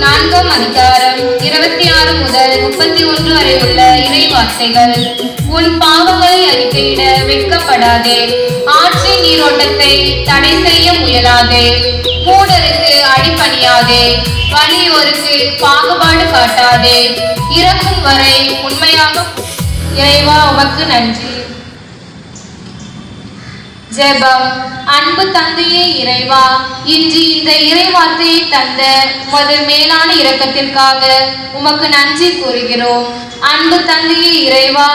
4ஆம் அதிகாரம் 26 முதல் 31 வரை உள்ள இறை வார்த்தைகள். உன் பாவங்களை அறிக்கையிட வெட்கப்படாதே, ஆற்றின் நீரோட்டத்தை தடை செய்ய முயலாதே, மூடருக்கு அடிபணியாதே, வலியோருக்கு பாகுபாடு காட்டாதே, இறக்கும் வரை உண்மையாக. இறைவா உமக்கு நன்றி. ஜெபம். அன்பு தந்தையே இறைவா, இன்று இந்த இறை வார்த்தையை தந்த உமது மேலான இரக்கத்திற்காக உமக்கு நன்றி கூறுகிறோம். அன்பு தந்தையே இறைவா,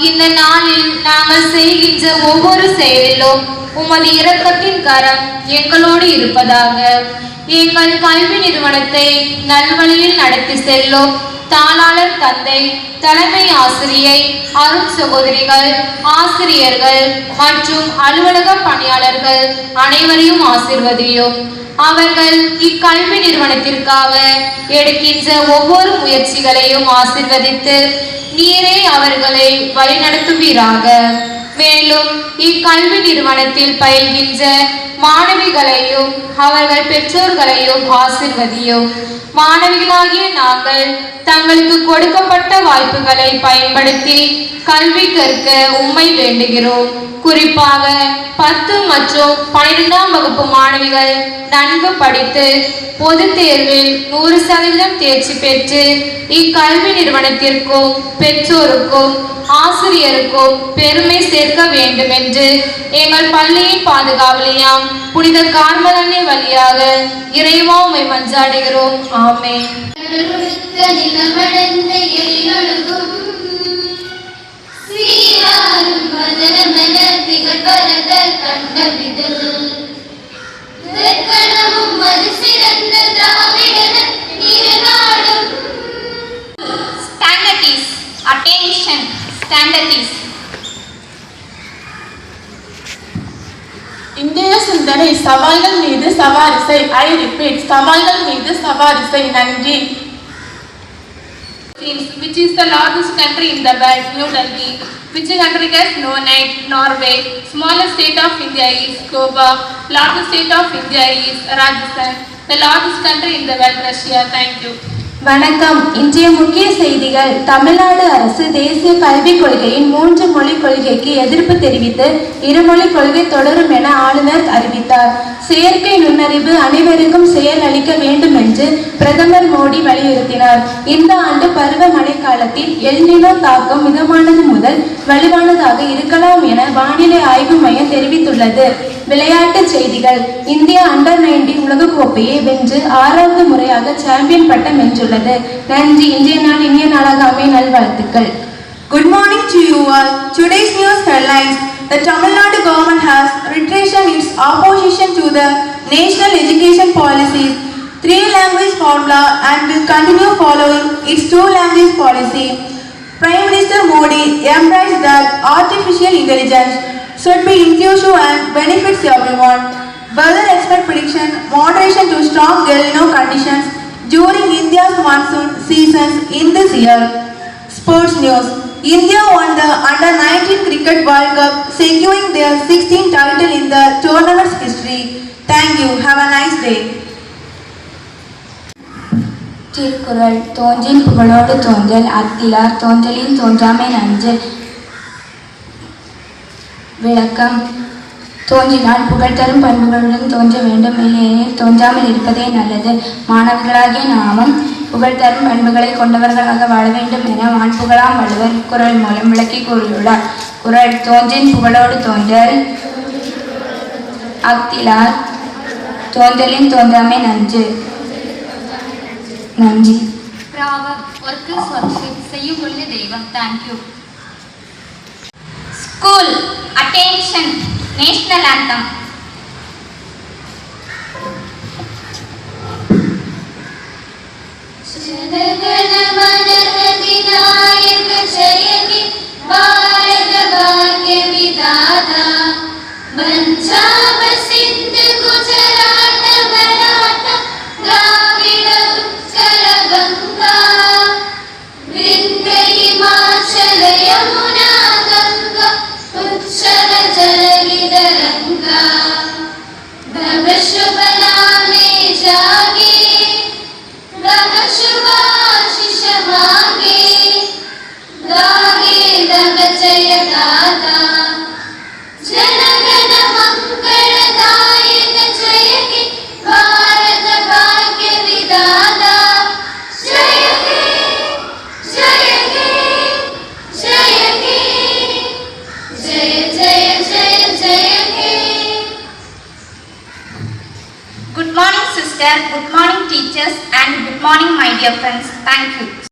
இந்த நாளில் நாங்கள் செய்கின்ற ஒவ்வொரு செயலிலும் உமது இரக்கத்தின் கரம் எங்களோடு இருப்பதாக. எங்கள் கல்வி நிறுவனத்தை நல்வழியில் நடத்தி செல்லும் தாளாளர் தந்தை, தலைமை ஆசிரியை, அருள் சகோதரிகள், ஆசிரியர்கள் மற்றும் அலுவலக பணியாளர்கள் அனைவரையும் ஆசீர்வதியும். அவர்கள் இக்கல்வி நிறுவனத்திற்காக எடுக்கின்ற ஒவ்வொரு முயற்சிகளையும் ஆசீர்வதித்து நீரே அவர்களை வழிநடத்துவீராக. மேலும் இக்கல்வி நிறுவனத்தில் பயில்கின்ற மாணவிகளையும் அவர்கள் பெற்றோர்களையும் ஆசீர்வதியும். மாணவிகளாகிய நாங்கள் தங்களுக்கு கொடுக்கப்பட்ட வாய்ப்புகளை பயன்படுத்தி கல்வி கற்க உம்மை வேண்டுகிறோம். குறிப்பாக 10 மற்றும் 12ஆம் வகுப்பு மாணவிகள் நன்கு படித்து பொது தேர்வில் 100% தேர்ச்சி பெற்று இக்கல்வி நிறுவனத்திற்கும் பெற்றோருக்கும் ஆசிரியருக்கும் பெருமை சேர்க்க வேண்டும் என்று எங்கள் பள்ளியின் பாதுகாவலியாம் புனித கார்மலனை வழியாக இறைவா உம்மை மன்றாடுகிறோம். ஆமென். Attention, standard is. இன்றைய சிந்தனை சவால்கள் மீது சவாரிசை. ஐ ரிப்பீட், சவால்கள் மீது சவாரிசை. நன்றி. Which is the largest country in the world? New Delhi. Which country has no night? Norway. Smallest state of India is Goa. Largest state of India is Rajasthan. The largest country in the world, Russia. Thank you. வணக்கம். இன்றைய முக்கிய செய்திகள். தமிழ்நாடு அரசு தேசிய கல்விக் கொள்கையின் 3 மொழி கொள்கைக்கு எதிர்ப்பு தெரிவித்து 2 மொழி கொள்கை தொடரும் என ஆளுநர் அறிவித்தார். செயற்கை நுண்ணறிவு அனைவருக்கும் செயல் அளிக்க வேண்டும் என்று பிரதமர் மோடி வலியுறுத்தினார். இந்த ஆண்டு பருவமழை காலத்தில் எல்னினோ தாக்கம் மிதமானது முதல் வலுவானதாக இருக்கலாம் என வானிலை ஆய்வு மையம் தெரிவித்துள்ளது. விளையாட்டுச் செய்திகள். இந்தியா அண்டர்-19 உலகக்கோப்பையை வென்று 6வது முறையாக சாம்பியன் பட்டம் வென்றுள்ளது. நன்றி. இன்றைய நாள் இனிய நாளாக அமைய நல்வாழ்த்துக்கள். Good morning to you all. Today's news headlines. The Tamil Nadu government has reiterated its opposition to the national education policies 3-language formula and will continue following its 2-language policy. Prime Minister Modi emphasized that artificial intelligence should be inclusive and benefits everyone. Weather expert prediction: moderation to strong El Niño conditions during India's monsoon seasons in this year. Sports news. India won the Under-19 Cricket World Cup, securing their 16th title in the tournament's history. Thank you. Have a nice day. Thirukkural. தோன்றின் புகழோடு தோன்றல் அத்திலார் தோன்றலின் தோன்றாமை நன்று. விளக்கம். தோன்றினால் புகழ் தரும் பண்புகளுடன் தோன்ற வேண்டும், இல்லையெனில் தோன்றாமல் இருப்பதே நல்லது. மாணவர்களாகிய நாமும் புகழ் தரும் பண்புகளை கொண்டவர்களாக வாழ வேண்டும் என வான்புகழாம் வள்ளுவர் குறள் மூலம் விளக்கி கூறியுள்ளார். குறள். தோன்றின் புகழோடு தோன்றல் அத்திலார் தோன்றலின் தோன்றாமை நன்று. நன்றி. செய்யும் பொழுது தெய்வம். Thank you. School. Attention. National anthem. शुभ नामे जागे भागीरथ जय दाता जनगण मंगलदायक जय हे भारत भाग्य विधाता जय हे जय हे जय हे जय जय जय जय हे। Good morning, sister. Good morning, teachers. And good morning, my dear friends. Thank you.